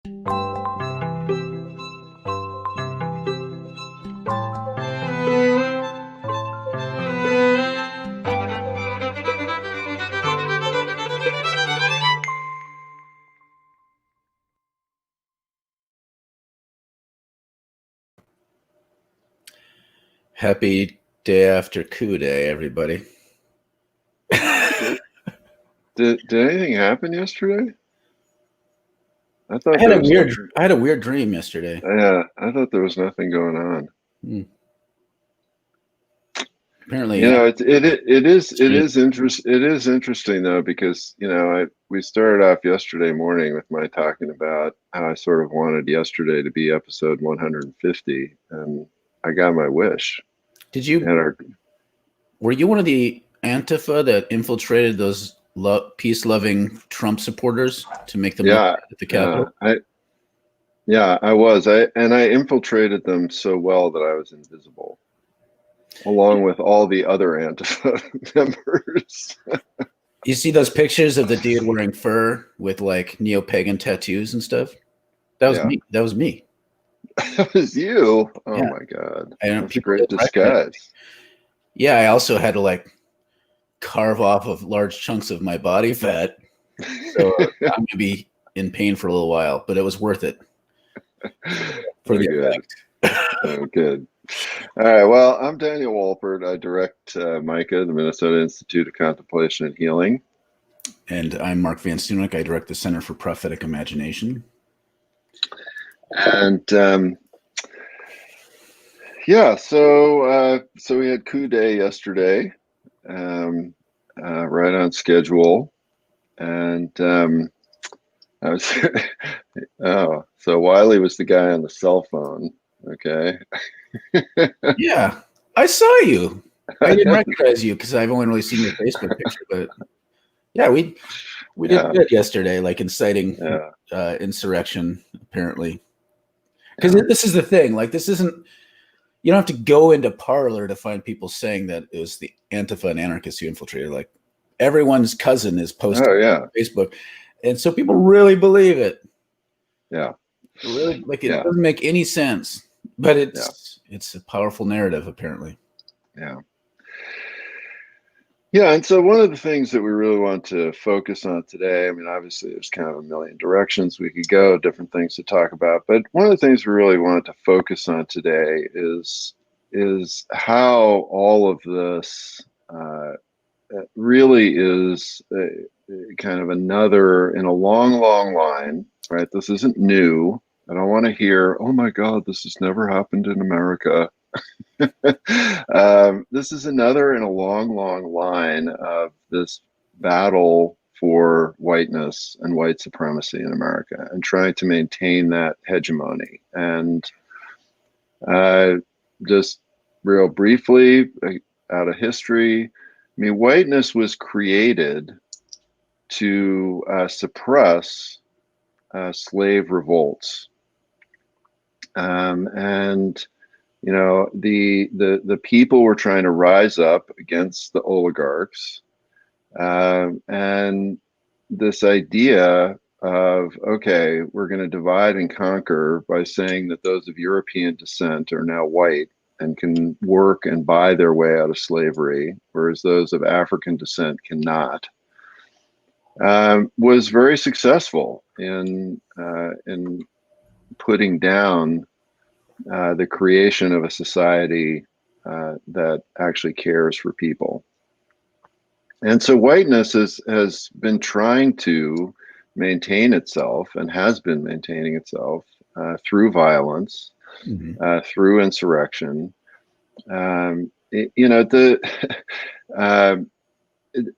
Happy day after coup day, everybody. Did anything happen yesterday? I thought I had there a was weird nothing. I had a weird dream yesterday. Yeah, I thought there was nothing going on. Apparently, You yeah. know, it Strange. is interesting though, because we started off yesterday morning with my talking about how I sort of wanted yesterday to be episode 150, and I got my wish. Did And you were you one of the Antifa that infiltrated those peace-loving Trump supporters to make them look yeah, bad at the Capitol? I was. I infiltrated them so well that I was invisible, along with all the other Antifa members. You see those pictures of the dude wearing fur with like neo-pagan tattoos and stuff? That was Yeah, me. That was me. that was you. Oh Yeah, my God, and that's a people great didn't recognize me. disguise. Yeah, I also had to like carve off of large chunks of my body fat, so I'm gonna be in pain for a little while, but it was worth it for Oh, the good. effect. Oh, good. All right. Well, I'm Daniel Walpert. I direct MICA, the Minnesota Institute of Contemplation and Healing. And I'm Mark Van Stunek. I direct the Center for Prophetic Imagination. And yeah, so we had coup day yesterday, right on schedule, and I was oh, so Wiley was the guy on the cell phone. Okay. Yeah, I saw you. I didn't recognize you because I've only really seen your Facebook picture, but yeah, we did Yeah, good yesterday, like inciting yeah, insurrection, apparently. Because yeah. this is the thing, like this isn't. You don't have to go into Parlor to find people saying that it was the Antifa and anarchists who infiltrated. Like everyone's cousin is posting Oh, on yeah, Facebook, and so people really believe it. yeah, Really, like it yeah, doesn't make any sense, but yeah, it's a powerful narrative, apparently. yeah. Yeah, and so one of the things that we really want to focus on today, I mean, obviously there's kind of a million directions we could go, different things to talk about, but one of the things we really wanted to focus on today is how all of this really is kind of another in a long, long line, right? This isn't new. I don't want to hear, oh my God, this has never happened in America. This is another in a long, long line of this battle for whiteness and white supremacy in America and trying to maintain that hegemony. And uh, just real briefly, out of history, I mean, whiteness was created to suppress slave revolts. And the people were trying to rise up against the oligarchs, and this idea of, okay, we're going to divide and conquer by saying that those of European descent are now white and can work and buy their way out of slavery, whereas those of African descent cannot, was very successful in putting down the creation of a society that actually cares for people. And so whiteness has been trying to maintain itself and has been maintaining itself through violence, through insurrection. Uh,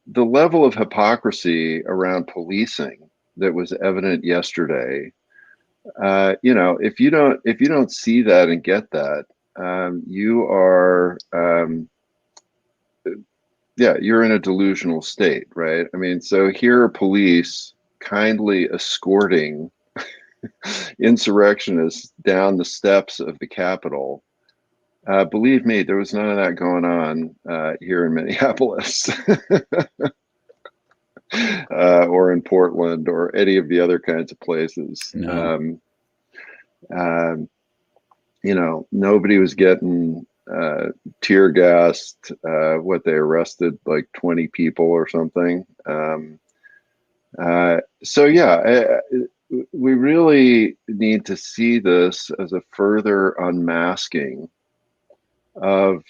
the level of hypocrisy around policing that was evident yesterday, if you don't see that and get that, you are yeah, you're in a delusional state, right? I mean, so here are police kindly escorting insurrectionists down the steps of the Capitol. Believe me, there was none of that going on here in Minneapolis. or in Portland or any of the other kinds of places. No. Um, nobody was getting tear gassed. What, they arrested like 20 people or something. So yeah, we really need to see this as a further unmasking of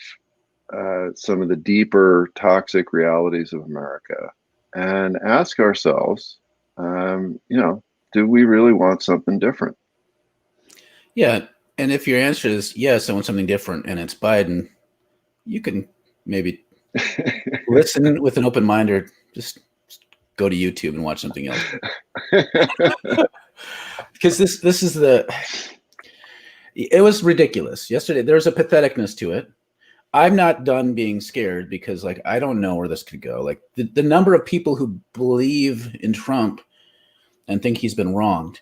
some of the deeper toxic realities of America, and ask ourselves, do we really want something different? Yeah. And if your answer is yes, I want something different, and it's Biden, you can maybe listen with an open mind, or just go to YouTube and watch something else. Because this is it was ridiculous. Yesterday, there's a patheticness to it. I'm not done being scared because, like, I don't know where this could go. Like, the number of people who believe in Trump and think he's been wronged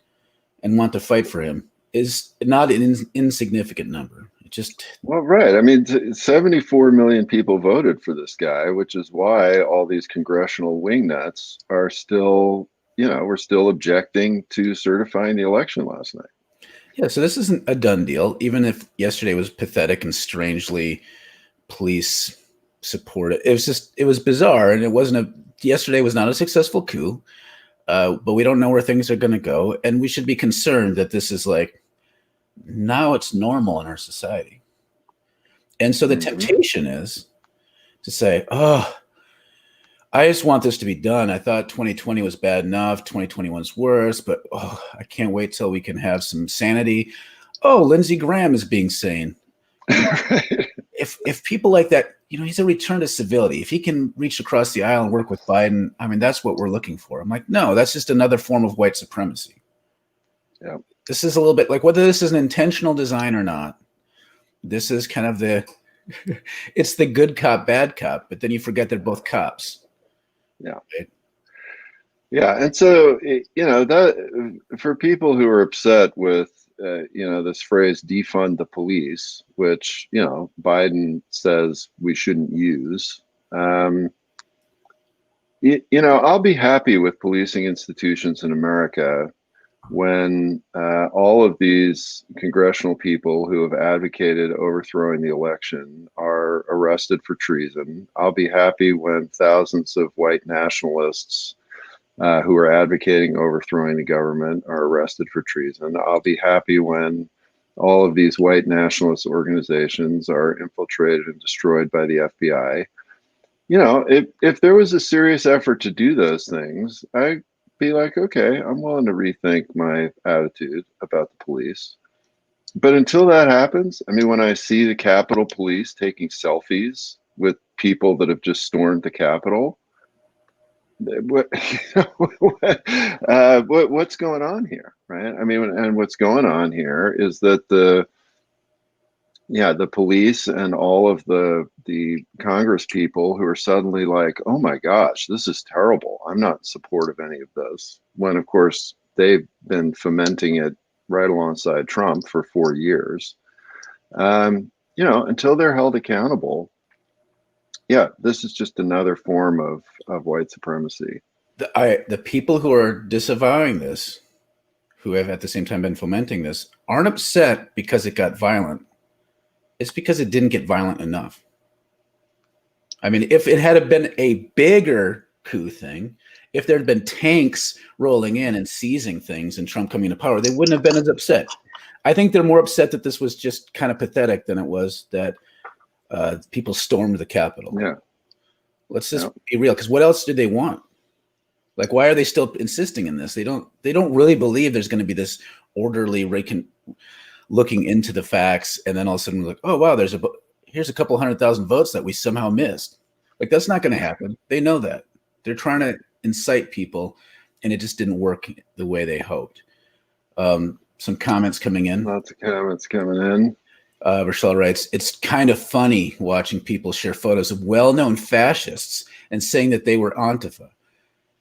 and want to fight for him is not an insignificant number. It just, well, right. I mean, 74 million people voted for this guy, which is why all these congressional wingnuts are still, we're still objecting to certifying the election last night. yeah. So this isn't a done deal, even if yesterday was pathetic and strangely police supported. It was bizarre, and yesterday was not a successful coup. But we don't know where things are going to go, and we should be concerned that this is like, now it's normal in our society. And so the temptation is to say, oh, I just want this to be done. I thought 2020 was bad enough. 2021's worse, but I can't wait till we can have some sanity. Oh, Lindsey Graham is being sane. If people like that, he's a return to civility. If he can reach across the aisle and work with Biden, I mean, that's what we're looking for. I'm like, no, that's just another form of white supremacy. Yeah. This is a little bit like, whether this is an intentional design or not, this is kind of it's the good cop, bad cop, but then you forget they're both cops. Yeah. Right? Yeah. And so, that for people who are upset with, this phrase defund the police, which, Biden says we shouldn't use. I'll be happy with policing institutions in America when all of these congressional people who have advocated overthrowing the election are arrested for treason. I'll be happy when thousands of white nationalists who are advocating overthrowing the government are arrested for treason. I'll be happy when all of these white nationalist organizations are infiltrated and destroyed by the FBI. If there was a serious effort to do those things, I'd be like, okay, I'm willing to rethink my attitude about the police. But until that happens, I mean, when I see the Capitol Police taking selfies with people that have just stormed the Capitol, what's going on here, right? I mean, and what's going on here is that the police and all of the Congress people who are suddenly like, oh my gosh, this is terrible. I'm not in support of any of this. When, of course, they've been fomenting it right alongside Trump for 4 years. Until they're held accountable, this is just another form of white supremacy. The people who are disavowing this, who have at the same time been fomenting this, aren't upset because it got violent. It's because it didn't get violent enough. I mean, if it had been a bigger coup thing, if there had been tanks rolling in and seizing things and Trump coming to power, they wouldn't have been as upset. I think they're more upset that this was just kind of pathetic than it was that people stormed the Capitol. Yeah. Let's just be real, because what else do they want? Like, why are they still insisting in this? They don't really believe there's going to be this orderly looking into the facts, and then all of a sudden we're like, oh wow, here's a couple 100,000 votes that we somehow missed. Like, that's not going to happen. They know that. They're trying to incite people, and it just didn't work the way they hoped. Some comments coming in. Lots of comments coming in. Rochelle writes, it's kind of funny watching people share photos of well-known fascists and saying that they were Antifa.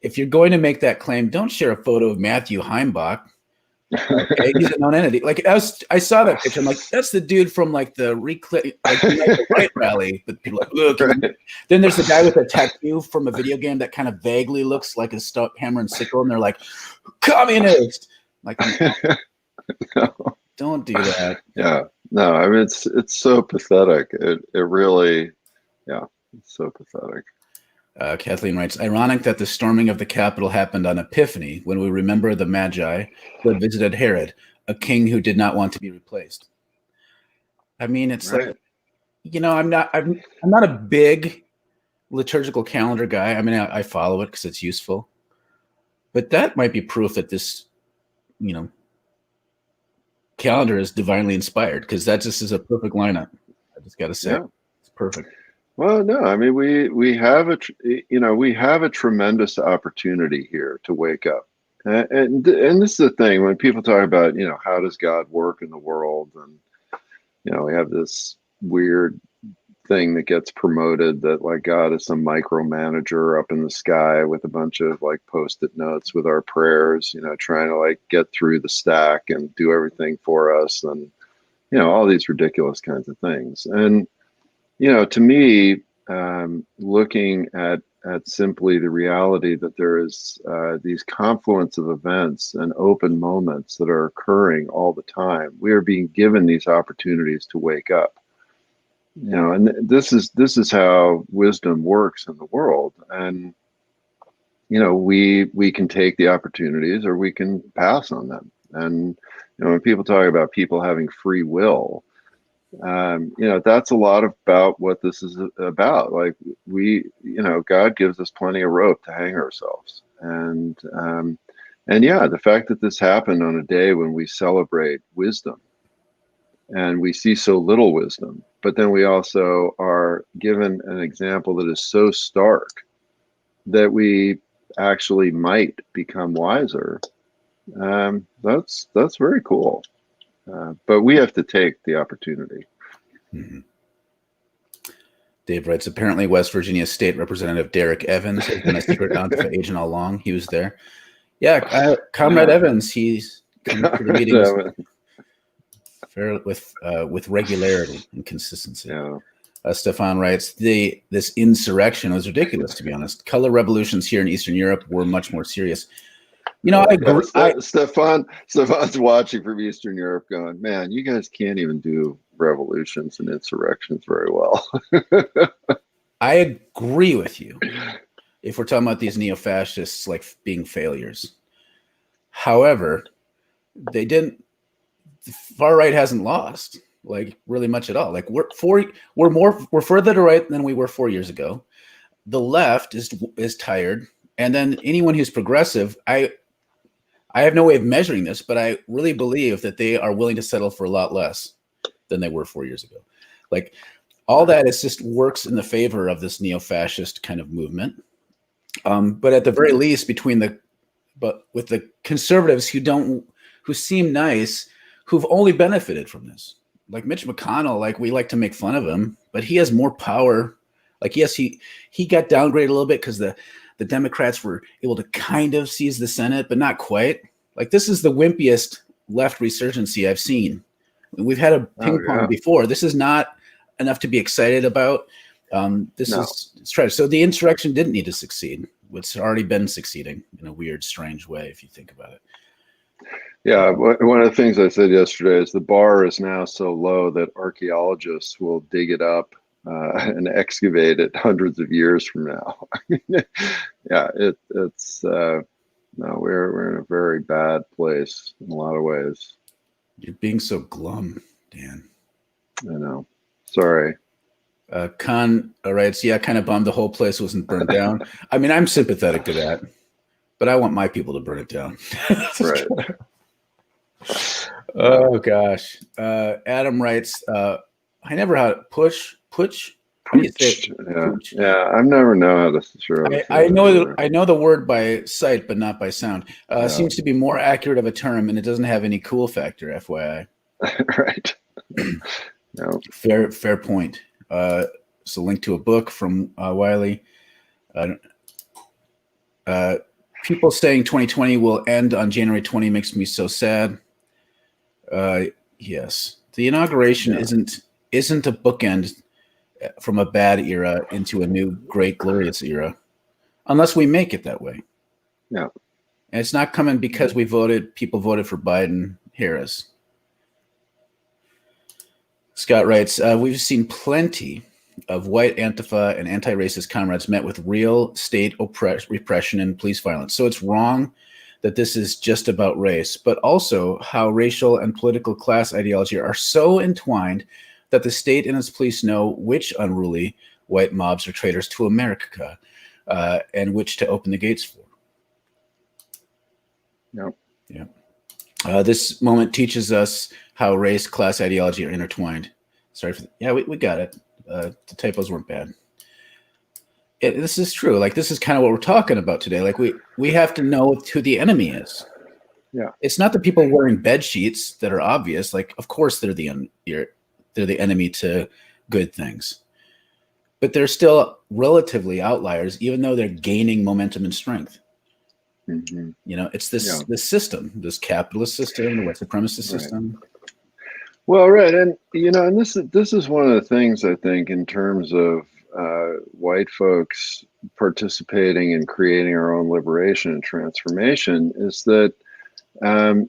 If you're going to make that claim, don't share a photo of Matthew Heimbach. Okay, he's a known entity. Like I saw that picture. I'm like, that's the dude from like the Unite the Right rally. But people are like, look. Right. Then there's the guy with a tattoo from a video game that kind of vaguely looks like a hammer and sickle, and they're like, communist. Like, No. don't do that. Yeah. No, I mean it's so pathetic. It really, yeah, it's so pathetic. Kathleen writes, ironic that the storming of the Capitol happened on Epiphany, when we remember the Magi who had visited Herod, a king who did not want to be replaced. I mean, it's Right. like, I'm not a big liturgical calendar guy. I mean, I follow it because it's useful, but that might be proof that this, calendar is divinely inspired, because that just is a perfect lineup. I just got to say, It's perfect. Well, no, I mean we have a tremendous opportunity here to wake up, and this is the thing when people talk about how does God work in the world, and we have this weird thing that gets promoted that like God is some micromanager up in the sky with a bunch of like post-it notes with our prayers, trying to like get through the stack and do everything for us, and all these ridiculous kinds of things. And to me, looking at simply the reality that there is these confluence of events and open moments that are occurring all the time, we are being given these opportunities to wake up. And this is how wisdom works in the world. And we can take the opportunities or we can pass on them. And when people talk about people having free will, that's a lot about what this is about. Like God gives us plenty of rope to hang ourselves, and yeah, the fact that this happened on a day when we celebrate wisdom, and we see so little wisdom, but then we also are given an example that is so stark that we actually might become wiser. That's very cool. But we have to take the opportunity. Mm-hmm. Dave writes, apparently West Virginia State Representative Derek Evans has been a secret Antifa agent all along. He was there. Yeah, Comrade Evans, he's coming to the meetings with regularity and consistency. Yeah. Stefan writes, this insurrection was ridiculous, to be honest. Color revolutions here in Eastern Europe were much more serious. I agree. Stefan's watching from Eastern Europe going, man, you guys can't even do revolutions and insurrections very well. I agree with you if we're talking about these neo-fascists like being failures. However, they didn't. The far right hasn't lost like really much at all. Like we're further to right than we were 4 years ago. The left is tired, and then anyone who's progressive, I have no way of measuring this, but I really believe that they are willing to settle for a lot less than they were 4 years ago. Like all that is just works in the favor of this neo-fascist kind of movement. But at the very least, with the conservatives who seem nice, who've only benefited from this, like Mitch McConnell, like we like to make fun of him, but he has more power. Like, yes, he got downgraded a little bit because the Democrats were able to kind of seize the Senate, but not quite. Like, this is the wimpiest left resurgency I've seen. We've had a ping pong before. This is not enough to be excited about. It's tragic. So the insurrection didn't need to succeed. It's already been succeeding in a weird, strange way, if you think about it. Yeah, one of the things I said yesterday is the bar is now so low that archaeologists will dig it up and excavate it hundreds of years from now. Yeah, it's no, we're in a very bad place in a lot of ways. You're being so glum, Dan. I know. Sorry. Khan writes, yeah, kind of bummed the whole place wasn't burned down. I mean, I'm sympathetic to that, but I want my people to burn it down. Right. Oh gosh. Adam writes, I never had push. How do you say it? Yeah. I've never known how to sure. I know the word by sight, but not by sound. Seems to be more accurate of a term, and it doesn't have any cool factor, FYI. Right. No. Fair point. So link to a book from Wiley. People saying 2020 will end on January 20 makes me so sad. Yes, the inauguration Yeah, isn't a bookend from a bad era into a new great glorious era, unless we make it that way. yeah, And it's not coming because people voted for Biden Harris. Scott writes, we've seen plenty of white Antifa and anti-racist comrades met with real state repression and police violence. So it's wrong that this is just about race, but also how racial and political class ideology are so entwined that the state and its police know which unruly white mobs are traitors to America, and which to open the gates for. yeah. Yeah. This moment teaches us how race, class, ideology are intertwined. Sorry for yeah, we got it. The typos weren't bad. This is true. Like this is kind of what we're talking about today. Like we have to know who the enemy is. Yeah. It's not the people wearing bed sheets that are obvious. Like of course they're the enemy to good things, but they're still relatively outliers, even though they're gaining momentum and strength. Mm-hmm. You know, it's this system, this capitalist system, the white supremacist system. Well, right, and and this is one of the things I think in terms of white folks participating in creating our own liberation and transformation is that the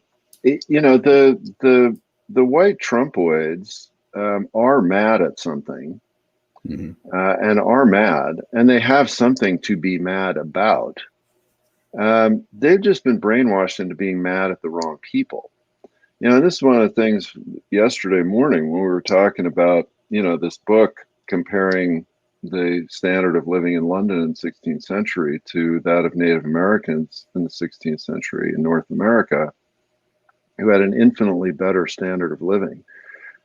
white Trumpoids are mad at something, and are mad, and they have something to be mad about. They've just been brainwashed into being mad at the wrong people. This is one of the things yesterday morning when we were talking about, this book comparing the standard of living in London in the 16th century to that of Native Americans in the 16th century in North America, who had an infinitely better standard of living.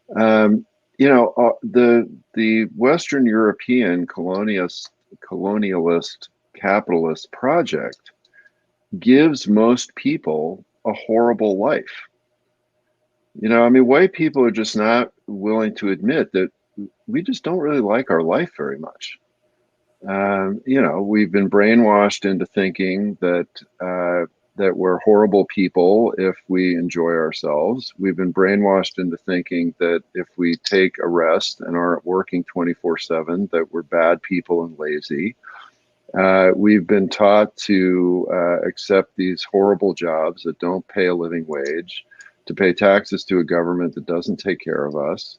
The Western European colonialist capitalist project gives most people a horrible life. White people are just not willing to admit that we just don't really like our life very much. We've been brainwashed into thinking that we're horrible people if we enjoy ourselves. We've been brainwashed into thinking that if we take a rest and aren't working 24/7, that we're bad people and lazy. We've been taught to accept these horrible jobs that don't pay a living wage, to pay taxes to a government that doesn't take care of us.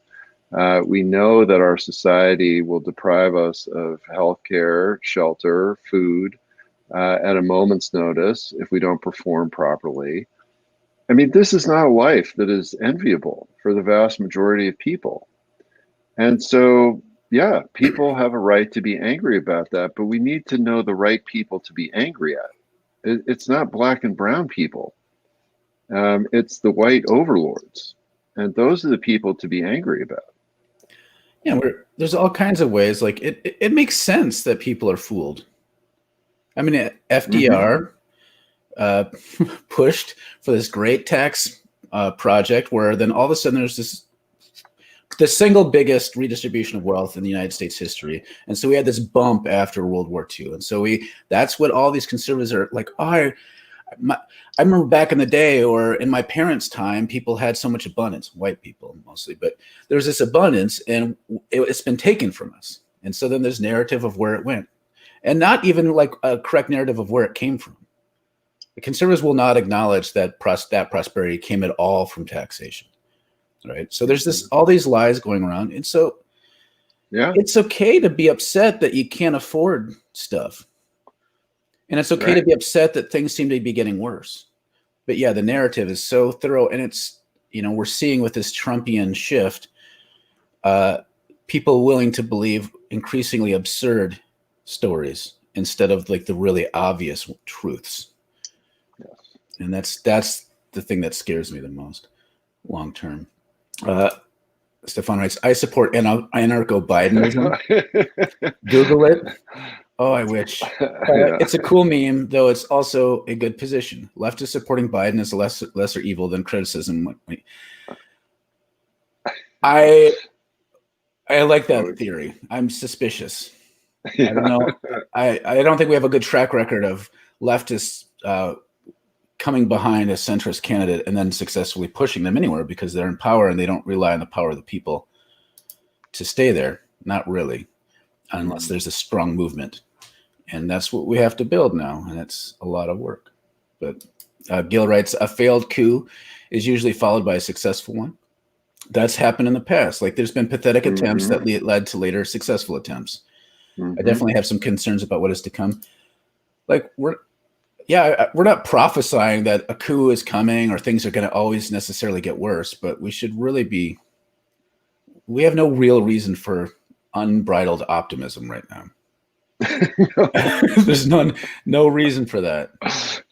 We know that our society will deprive us of health care, shelter, food at a moment's notice if we don't perform properly. This is not a life that is enviable for the vast majority of people. And so, yeah, people have a right to be angry about that, but we need to know the right people to be angry at. It's not black and brown people. It's the white overlords. And those are the people to be angry about. Yeah, there's all kinds of ways. Like it makes sense that people are fooled. I mean, FDR pushed for this great tax project where then all of a sudden there's the single biggest redistribution of wealth in the United States history. And so we had this bump after World War II. And so that's what all these conservatives are like, I remember back in the day or in my parents' time, people had so much abundance, white people mostly, but there's this abundance and it's been taken from us. And so then there's narrative of where it went and not even like a correct narrative of where it came from. The conservatives will not acknowledge that that prosperity came at all from taxation. Right. So there's all these lies going around. And so it's okay to be upset that you can't afford stuff. And it's okay to be upset that things seem to be getting worse. But yeah, the narrative is so thorough. And it's, we're seeing with this Trumpian shift, people willing to believe increasingly absurd stories instead of like the really obvious truths. Yes. And that's the thing that scares me the most long term. Stefan writes, I support anarcho-Bidenism. Google it. Oh, I wish. It's a cool meme, though it's also a good position. Leftists supporting Biden is lesser evil than criticism. I like that theory. I'm suspicious. I don't know. I don't think we have a good track record of leftists coming behind a centrist candidate and then successfully pushing them anywhere because they're in power and they don't rely on the power of the people to stay there. Not really, unless there's a strong movement. And that's what we have to build now. And it's a lot of work. But Gil writes, a failed coup is usually followed by a successful one. That's happened in the past. Like there's been pathetic attempts that led to later successful attempts. I definitely have some concerns about what is to come. Like we're not prophesying that a coup is coming or things are going to always necessarily get worse, but we should really we have no real reason for unbridled optimism right now. There's no reason for that.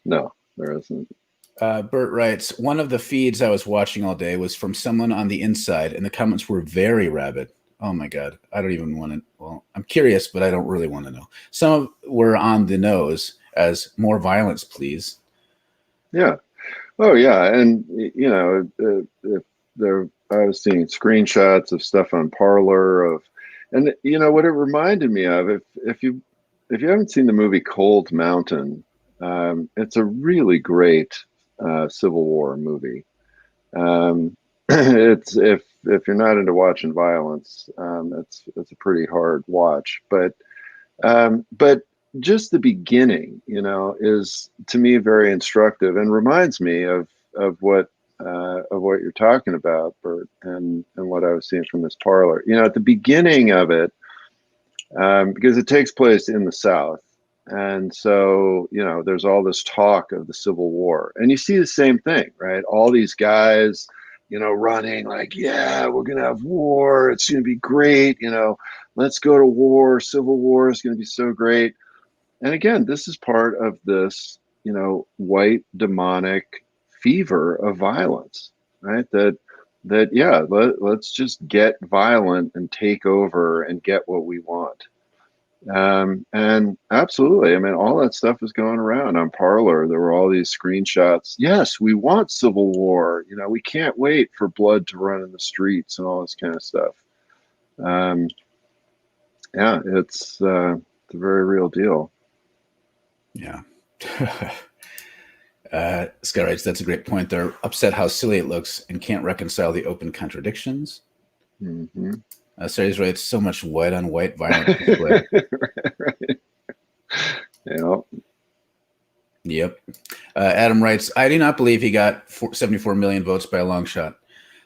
No, there isn't. Bert writes, one of the feeds I was watching all day was from someone on the inside, and the comments were very rabid. Oh my God. I don't even want to. Well, I'm curious, but I don't really want to know. Some were on the nose as more violence, please. Yeah. Oh, yeah. And, you know, I was seeing screenshots of stuff on Parler and you know what it reminded me of, if you haven't seen the movie Cold Mountain, it's a really great Civil War movie. It's if you're not into watching violence, it's a pretty hard watch. But just the beginning, you know, is to me very instructive and reminds me of what you're talking about, Bert, and what I was seeing from this Parler. You know, at the beginning of it, because it takes place in the South. And so, you know, there's all this talk of the Civil War, and you see the same thing, right? All these guys, you know, running like, yeah, we're going to have war. It's going to be great. You know, let's go to war. Civil War is going to be so great. And again, this is part of this, you know, white demonic fever of violence, right? Yeah, let's just get violent and take over and get what we want. And absolutely, I mean, all that stuff is going around on Parler. There were all these screenshots. Yes, we want civil war. You know, we can't wait for blood to run in the streets and all this kind of stuff. Yeah, it's a very real deal. Yeah. Scott writes, that's a great point. They're upset how silly it looks and can't reconcile the open contradictions. Series writes, so much white on white violence display. Right. Yeah. Yep. Adam writes, I do not believe he got 74 million votes by a long shot.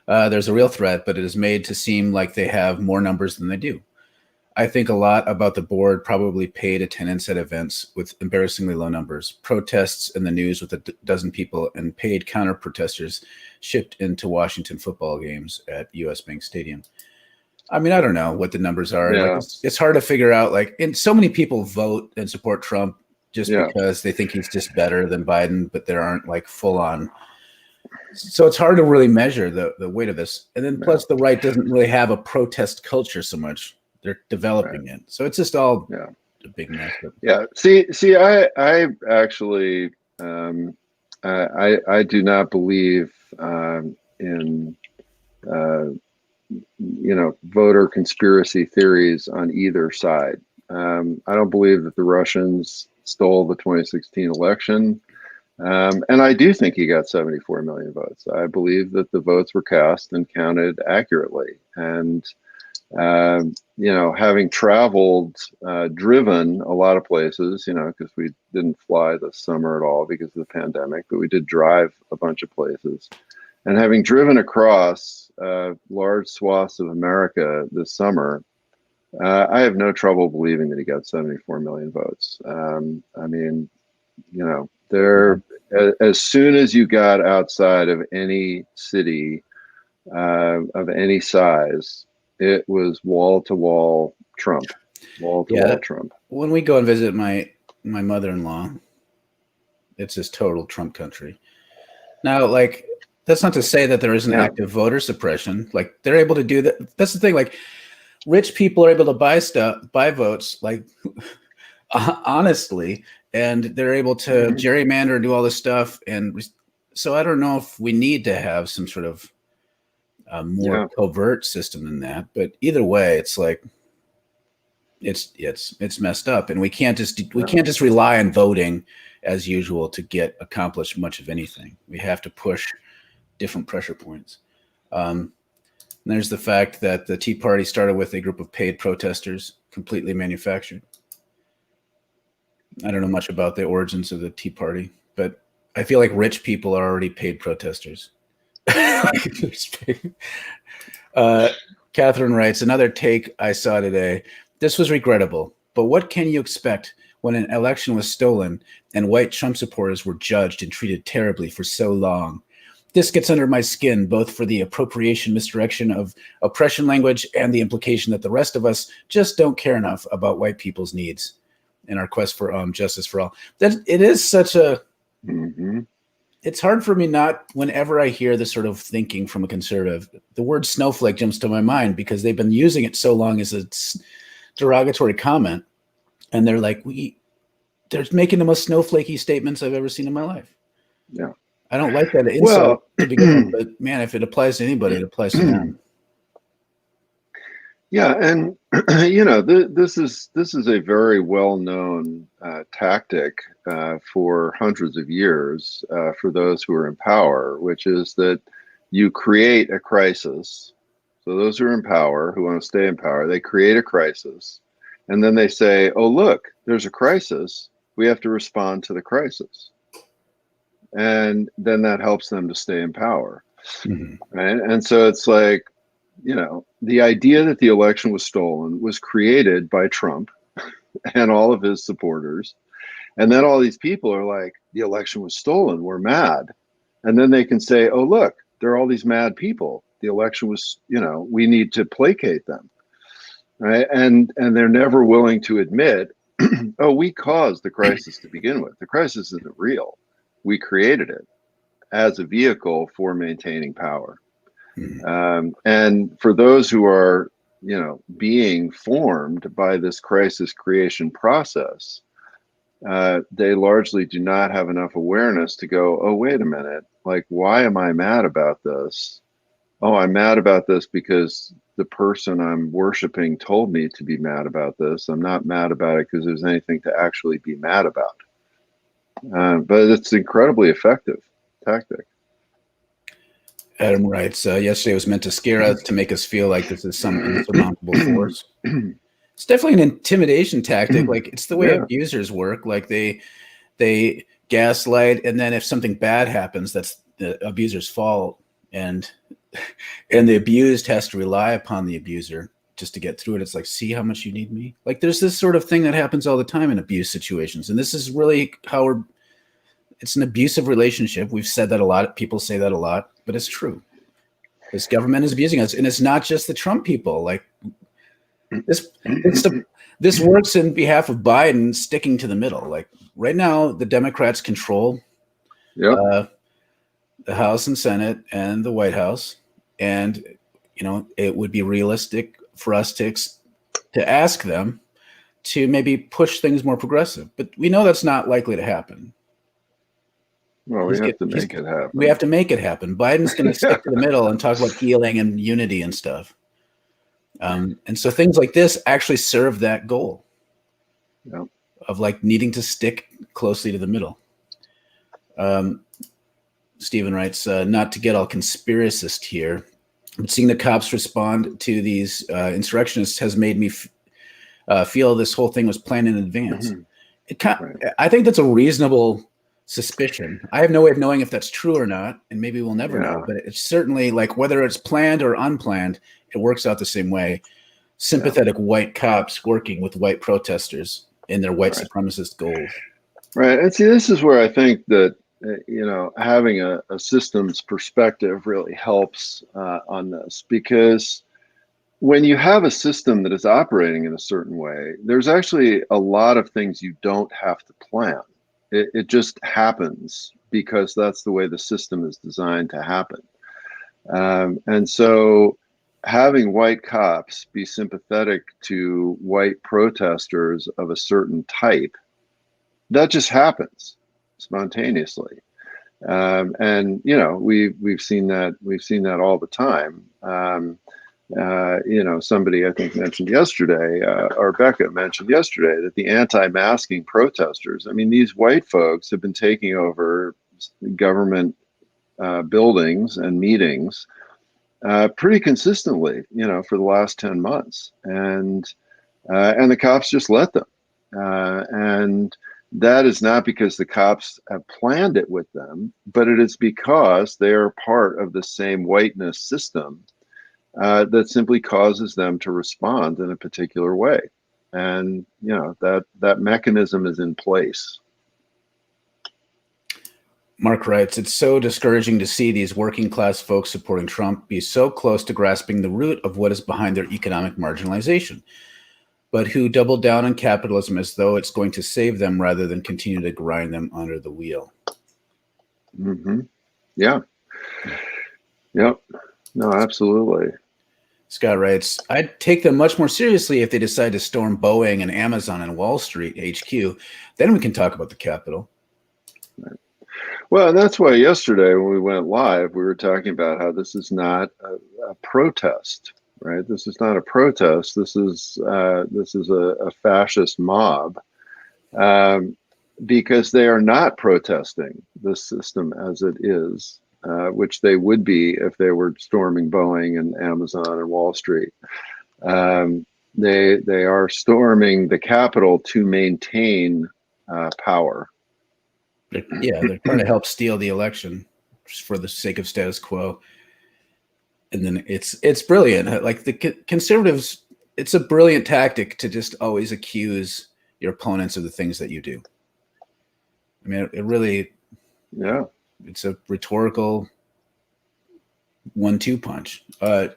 There's a real threat, but it is made to seem like they have more numbers than they do. I think a lot about the board probably paid attendance at events with embarrassingly low numbers, protests in the news with a dozen people, and paid counter-protesters shipped into Washington football games at U.S. Bank Stadium. I mean, I don't know what the numbers are. Yeah. Like, it's hard to figure out. Like, and so many people vote and support Trump just because they think he's just better than Biden, but there aren't like full on. So it's hard to really measure the weight of this. And then plus the right doesn't really have a protest culture so much. They're developing it. So it's just all a big mess. Yeah. See, I actually, I do not believe in, you know, voter conspiracy theories on either side. I don't believe that the Russians stole the 2016 election. And I do think he got 74 million votes. I believe that the votes were cast and counted accurately. And, you know, having traveled, driven a lot of places, you know, because we didn't fly this summer at all because of the pandemic, but we did drive a bunch of places. And having driven across large swaths of America this summer, I have no trouble believing that he got 74 million votes. I mean, you know, as soon as you got outside of any city of any size, it was wall to wall Trump, wall to wall Trump. When we go and visit my mother-in-law, it's just total Trump country. Now, like, that's not to say that there isn't active voter suppression. Like, they're able to do that. That's the thing. Like, rich people are able to buy votes, like, honestly, and they're able to gerrymander and do all this stuff. And so I don't know if we need to have some sort of more covert system than that. But either way, it's like it's messed up, and we can't just rely on voting as usual to get accomplished much of anything. We have to push different pressure points. There's the fact that the Tea Party started with a group of paid protesters, completely manufactured. I don't know much about the origins of the Tea Party, but I feel like rich people are already paid protesters. Catherine writes, another take I saw today. This was regrettable, but what can you expect when an election was stolen and white Trump supporters were judged and treated terribly for so long? This gets under my skin, both for the appropriation misdirection of oppression language and the implication that the rest of us just don't care enough about white people's needs in our quest for justice for all. That it is such a... It's hard for me not, whenever I hear this sort of thinking from a conservative, the word snowflake jumps to my mind because they've been using it so long as a derogatory comment. And they're like, they're making the most snowflakey statements I've ever seen in my life. Yeah. I don't like that insult to begin with, but man, if it applies to anybody, it applies to them. Yeah, and you know, this is a very well-known tactic for hundreds of years for those who are in power, which is that you create a crisis. So those who are in power, who want to stay in power, they create a crisis, and then they say, "Oh, look, there's a crisis. We have to respond to the crisis," and then that helps them to stay in power, right? And so it's like, you know, the idea that the election was stolen was created by Trump and all of his supporters. And then all these people are like, the election was stolen, we're mad. And then they can say, oh, look, there are all these mad people. The election was, you know, we need to placate them. Right. And they're never willing to admit, oh, we caused the crisis to begin with. The crisis isn't real. We created it as a vehicle for maintaining power. And for those who are, you know, being formed by this crisis creation process, they largely do not have enough awareness to go, oh, wait a minute, like, why am I mad about this? Oh, I'm mad about this because the person I'm worshiping told me to be mad about this. I'm not mad about it because there's anything to actually be mad about. But it's an incredibly effective tactic. Adam writes, yesterday was meant to scare us, to make us feel like this is some insurmountable force. It's definitely an intimidation tactic. Like, it's the way abusers work. Like, they gaslight, and then if something bad happens, that's the abuser's fault. And the abused has to rely upon the abuser just to get through it. It's like, see how much you need me? Like, there's this sort of thing that happens all the time in abuse situations. And this is really how it's an abusive relationship. We've said that a lot. People say that a lot, but it's true. This government is abusing us. And it's not just the Trump people. Like, this works in behalf of Biden sticking to the middle. Like, right now, the Democrats control the House and Senate and the White House. And, you know, it would be realistic for us to ask them to maybe push things more progressive. But we know that's not likely to happen. Well, we have to make it happen. We have to make it happen. Biden's going to stick to the middle and talk about healing and unity and stuff. And so things like this actually serve that goal of, like, needing to stick closely to the middle. Stephen writes, not to get all conspiracist here, but seeing the cops respond to these insurrectionists has made me feel this whole thing was planned in advance. I think that's a reasonable suspicion. I have no way of knowing if that's true or not, and maybe we'll never know, but it's certainly, like, whether it's planned or unplanned, it works out the same way. Sympathetic white cops working with white protesters in their white supremacist goals. Right. And see, this is where I think that, you know, having a systems perspective really helps on this, because when you have a system that is operating in a certain way, there's actually a lot of things you don't have to plan. It just happens because that's the way the system is designed to happen. And so having white cops be sympathetic to white protesters of a certain type, that just happens spontaneously. And, you know, we've seen that all the time. Somebody I think mentioned yesterday, or Becca mentioned yesterday, that the anti-masking protesters, I mean, these white folks have been taking over government buildings and meetings pretty consistently, for the last 10 months. And the cops just let them. And that is not because the cops have planned it with them, but it is because they are part of the same whiteness system that simply causes them to respond in a particular way. And, that mechanism is in place. Mark writes, it's so discouraging to see these working class folks supporting Trump be so close to grasping the root of what is behind their economic marginalization, but who double down on capitalism as though it's going to save them rather than continue to grind them under the wheel. Mm-hmm. Yeah. Yep. No, absolutely. Scott writes, I'd take them much more seriously if they decide to storm Boeing and Amazon and Wall Street HQ. Then we can talk about the Capitol. Right. Well, and that's why yesterday when we went live, we were talking about how this is not a protest, right? This is not a protest. This is a fascist mob, because they are not protesting the system as it is, which they would be if they were storming Boeing and Amazon and Wall Street. They are storming the Capitol to maintain power. They're trying to help steal the election just for the sake of status quo. And then it's brilliant. Like the conservatives, it's a brilliant tactic to just always accuse your opponents of the things that you do. I mean, it really, it's a rhetorical 1-2 punch.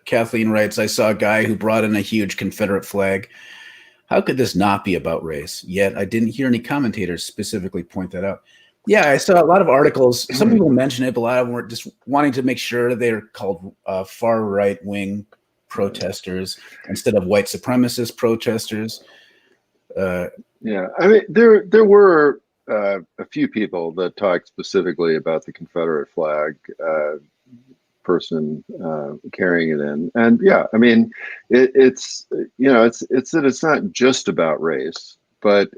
Kathleen writes, I saw a guy who brought in a huge Confederate flag. How could this not be about race? Yet I didn't hear any commentators specifically point that out. Yeah, I saw a lot of articles. Some people mention it, but a lot of them were just wanting to make sure they're called far right wing protesters instead of white supremacist protesters. I mean, there were a few people that talked specifically about the Confederate flag, person carrying it in, and I mean, it's that it's not just about race, but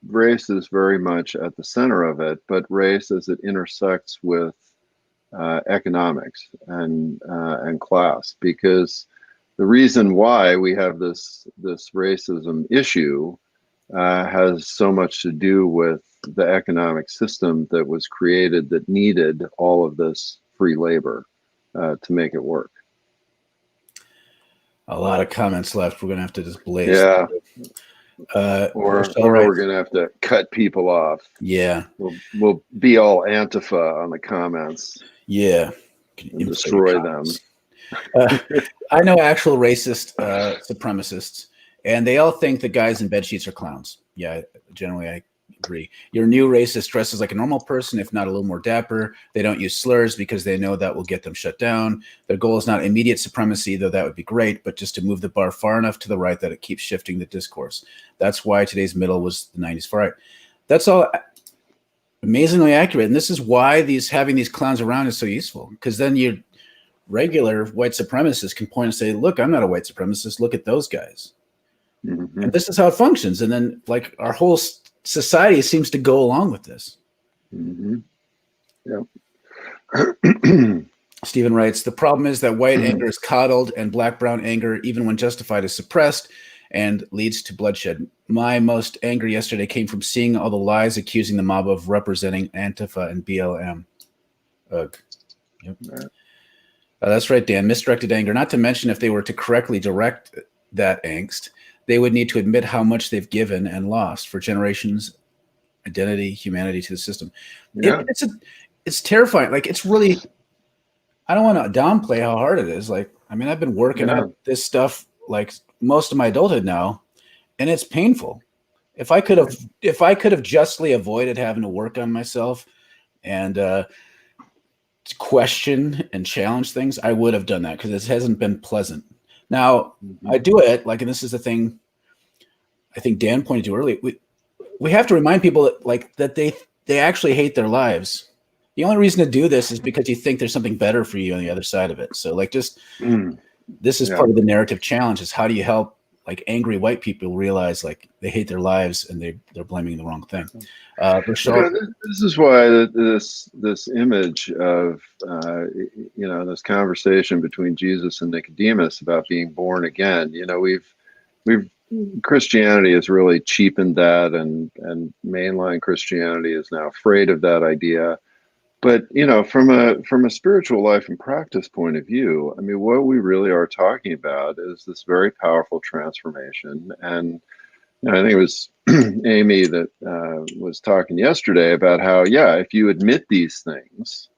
race is very much at the center of it, but race as it intersects with economics and class, because the reason why we have this racism issue has so much to do with the economic system that was created that needed all of this free labor to make it work. A lot of comments left. We're going to have to just blaze. Yeah. Or we're going to have to cut people off. Yeah. We'll be all Antifa on the comments. Yeah. And destroy them. I know actual racist supremacists, and they all think the guys in bed sheets are clowns. Yeah, generally I agree. Your new racist dresses like a normal person, if not a little more dapper. They don't use slurs because they know that will get them shut down. Their goal is not immediate supremacy, though that would be great, but just to move the bar far enough to the right that it keeps shifting the discourse. That's why today's middle was the 90s far right. That's all amazingly accurate. And this is why having these clowns around is so useful, because then your regular white supremacists can point and say, look, I'm not a white supremacist. Look at those guys. Mm-hmm. And this is how it functions. And then like our whole society seems to go along with this. Mm-hmm. Stephen writes, the problem is that white anger is coddled and black-brown anger, even when justified, is suppressed and leads to bloodshed. My most anger yesterday came from seeing all the lies accusing the mob of representing Antifa and BLM. Ugh. Yep. That's right, Dan. Misdirected anger. Not to mention, if they were to correctly direct that angst, they would need to admit how much they've given and lost for generations, identity, humanity to the system. Yeah. It's terrifying. Like, it's really, I don't want to downplay how hard it is. Like, I mean, I've been working at this stuff like most of my adulthood now, and it's painful. If I could have justly avoided having to work on myself and question and challenge things, I would have done that, because it hasn't been pleasant. Now, I do it, like, and this is the thing I think Dan pointed to earlier. We have to remind people that they actually hate their lives. The only reason to do this is because you think there's something better for you on the other side of it. So, like, just this is part of the narrative challenge, is how do you help like angry white people realize like they hate their lives and they're blaming the wrong thing. This is why this image of this conversation between Jesus and Nicodemus about being born again. We've Christianity has really cheapened that, and mainline Christianity is now afraid of that idea. But from a spiritual life and practice point of view, I mean, what we really are talking about is this very powerful transformation. And I think it was Amy that was talking yesterday about how, if you admit these things,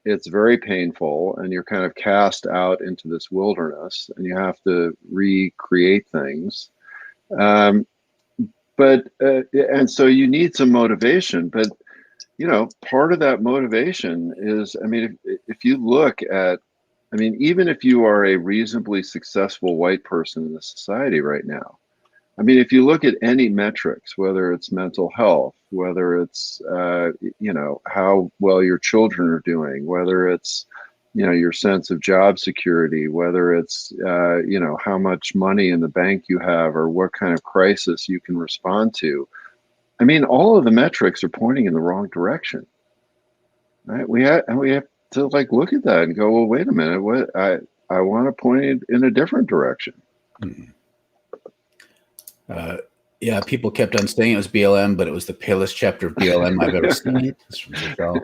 it's very painful, and you're kind of cast out into this wilderness, and you have to recreate things. And so you need some motivation, but part of that motivation is, I mean, if you look at, I mean, even if you are a reasonably successful white person in the society right now, I mean, if you look at any metrics, whether it's mental health, whether it's, how well your children are doing, whether it's, your sense of job security, whether it's, how much money in the bank you have, or what kind of crisis you can respond to. I mean, all of the metrics are pointing in the wrong direction, right? We have to like look at that and go, well, wait a minute, what I want to point it in a different direction. Mm-hmm. People kept on saying it was BLM, but it was the palest chapter of BLM I've ever seen. This from Michelle.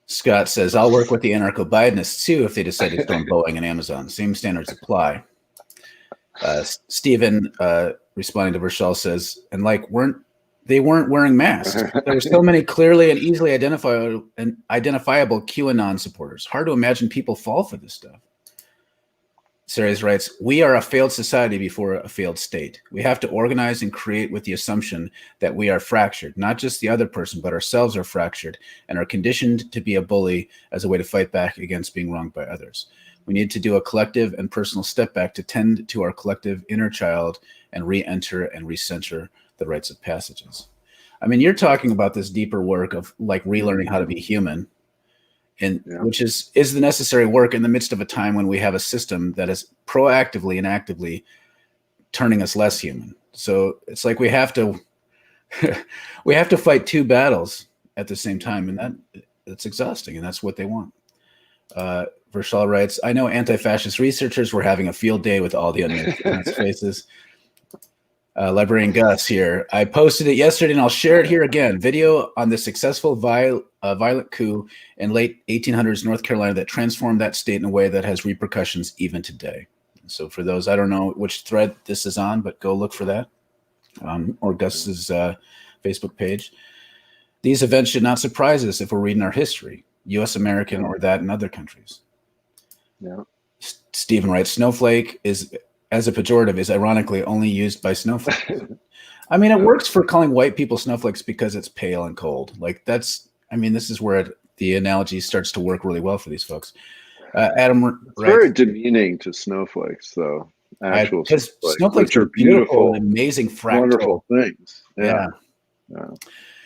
Scott says, I'll work with the anarcho-Bidenists too if they decide to storm Boeing and Amazon. Same standards apply. Stephen, responding to Rochelle, says, and like, they weren't wearing masks. There were so many clearly and easily identifiable QAnon supporters. Hard to imagine people fall for this stuff. Ceres writes, we are a failed society before a failed state. We have to organize and create with the assumption that we are fractured. Not just the other person, but ourselves are fractured and are conditioned to be a bully as a way to fight back against being wronged by others. We need to do a collective and personal step back to tend to our collective inner child and re-enter and recenter the rites of passages. I mean, you're talking about this deeper work of like relearning how to be human, and which is the necessary work in the midst of a time when we have a system that is proactively and actively turning us less human. So it's like we have to fight two battles at the same time, and that's exhausting, and that's what they want. Verschal writes, I know anti-fascist researchers were having a field day with all the unnamed faces. Librarian Gus here. I posted it yesterday and I'll share it here again. Video on the successful violent coup in late 1800s North Carolina that transformed that state in a way that has repercussions even today. So for those, I don't know which thread this is on, but go look for that. Or Gus's Facebook page. These events should not surprise us if we're reading our history, U.S. American or that in other countries. Yeah. Stephen writes, snowflake is, as a pejorative, is ironically only used by snowflakes. I mean, it works for calling white people snowflakes because it's pale and cold. Like this is where the analogy starts to work really well for these folks. Adam writes, it's very demeaning to snowflakes, though. Actual snowflakes are beautiful and amazing, fractal, wonderful things. Yeah.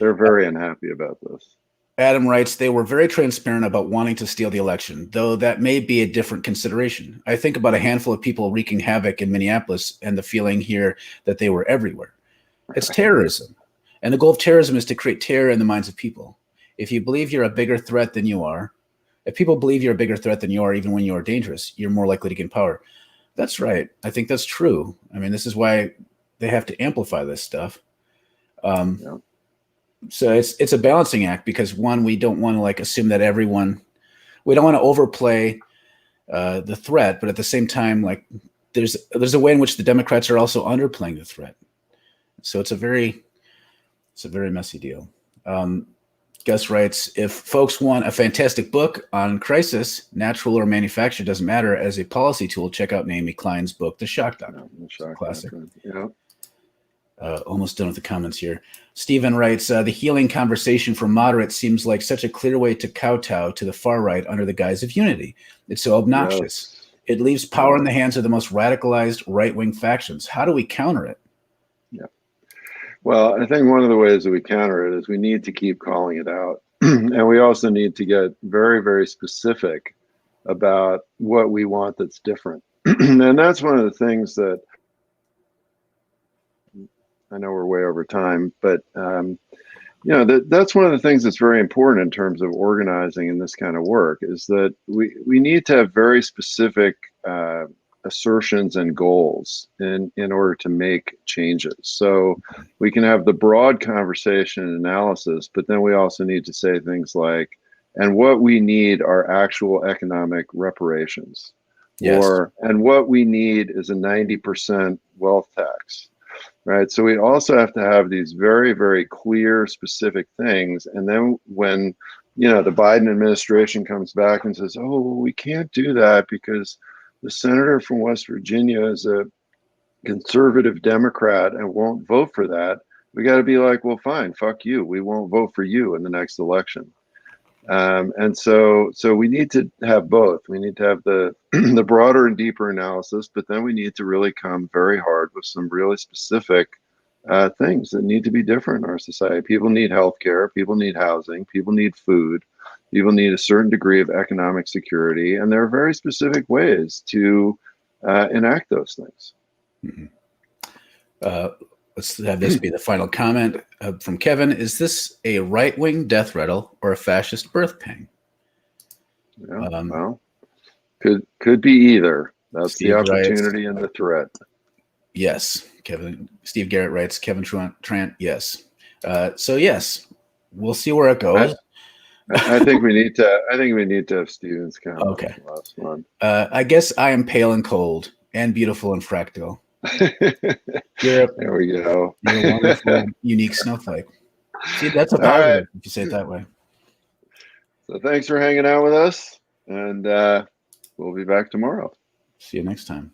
They're very unhappy about this. Adam writes, they were very transparent about wanting to steal the election, though that may be a different consideration. I think about a handful of people wreaking havoc in Minneapolis and the feeling here that they were everywhere. It's terrorism. And the goal of terrorism is to create terror in the minds of people. If you believe you're a bigger threat than you are, if people believe you're a bigger threat than you are, even when you are dangerous, you're more likely to gain power. That's right. I think that's true. I mean, this is why they have to amplify this stuff. So it's a balancing act because one, we don't want to like assume that we don't want to overplay the threat, but at the same time, like there's a way in which the Democrats are also underplaying the threat. So it's a very messy deal. Gus writes, if folks want a fantastic book on crisis, natural or manufactured, doesn't matter, as a policy tool, check out Naomi Klein's book, The Shock Doctrine. Classic. Yeah. Almost done with the comments here. Stephen writes, the healing conversation for moderates seems like such a clear way to kowtow to the far right under the guise of unity. It's so obnoxious. Yes. It leaves power in the hands of the most radicalized right-wing factions. How do we counter it? Yeah. Well, I think one of the ways that we counter it is we need to keep calling it out. And we also need to get very, very specific about what we want that's different. And that's one of the things that, I know we're way over time, but that's one of the things that's very important in terms of organizing in this kind of work, is that we need to have very specific assertions and goals in order to make changes. So we can have the broad conversation and analysis, but then we also need to say things like, and what we need are actual economic reparations. Yes. And what we need is a 90% wealth tax. Right. So we also have to have these very, very clear, specific things. And then when, the Biden administration comes back and says, oh, well, we can't do that because the senator from West Virginia is a conservative Democrat and won't vote for that, we got to be like, well, fine, fuck you. We won't vote for you in the next election. And so we need to have both. We need to have the the broader and deeper analysis, but then we need to really come very hard with some really specific things that need to be different in our society. People need healthcare, people need housing, people need food, people need a certain degree of economic security, and there are very specific ways to enact those things. Mm-hmm. Let's have this be the final comment from Kevin. Is this a right-wing death rattle or a fascist birth pang? Yeah, well, could be either. That's Steve the opportunity and the threat. Yes, Kevin. Steve Garrett writes, Kevin Trant, yes. So yes, we'll see where it goes. I think we need to. I think we need to have Steven's comment. Okay. On the last one. I guess I am pale and cold and beautiful and fractal. There we go. You're a wonderful, unique snowflake. See, that's a positive if you say it that way. So thanks for hanging out with us, and we'll be back tomorrow. See you next time.